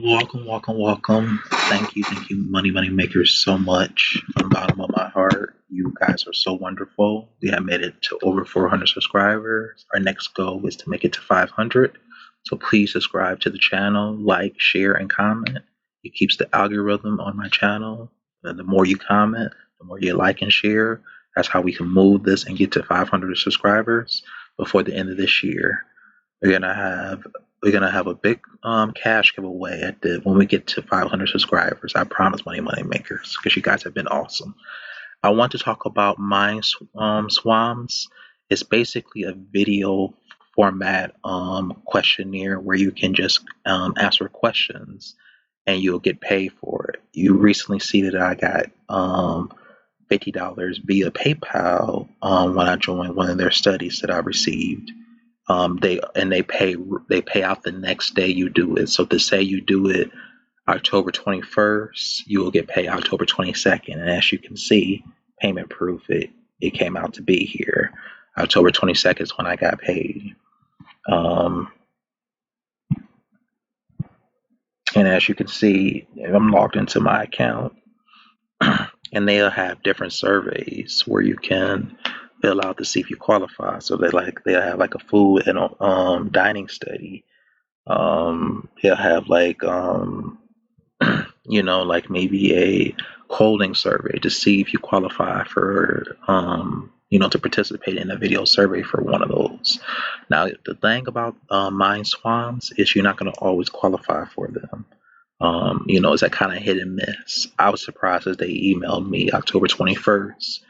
Welcome, welcome, welcome. Thank you, money makers, so much from the bottom of my heart. You guys are so wonderful. We have made it to over 400 subscribers. Our next goal is to make it to 500. So please subscribe to the channel, like, share, and comment. It keeps the algorithm on my channel. And the more you comment, the more you like and share. That's how we can move this and get to 500 subscribers before the end of this year. We're gonna have we're gonna have a big cash giveaway at the when we get to 500 subscribers. I promise, money makers, because you guys have been awesome. I want to talk about Mindswarms. It's basically a video format questionnaire where you can just answer questions and you'll get paid for it. You recently see that I got $50 via PayPal when I joined one of their studies that I received. They pay out the next day you do it. So to say you do it October 21st, you will get paid October 22nd. And as you can see, payment proof, it came out to be here. October 22nd is when I got paid. And as you can see, I'm logged into my account, and they'll have different surveys where you can fill out to see if you qualify. So they'll have like a food and dining study. They'll have like like maybe a coding survey to see if you qualify for to participate in a video survey for one of those. Now the thing about Mind Swans is you're not going to always qualify for them. It's that kind of hit and miss. I was surprised as they emailed me October 21st,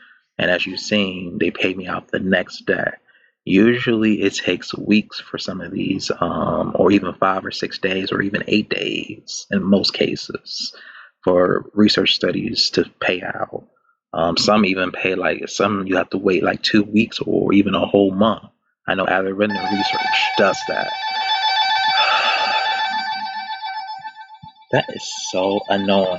and as you've seen, they paid me out the next day. Usually it takes weeks for some of these, or even 5 or 6 days, or even 8 days in most cases for research studies to pay out. Some even pay like some you have to wait like 2 weeks or even a whole month. I know Algorithm Research does that. That is so annoying.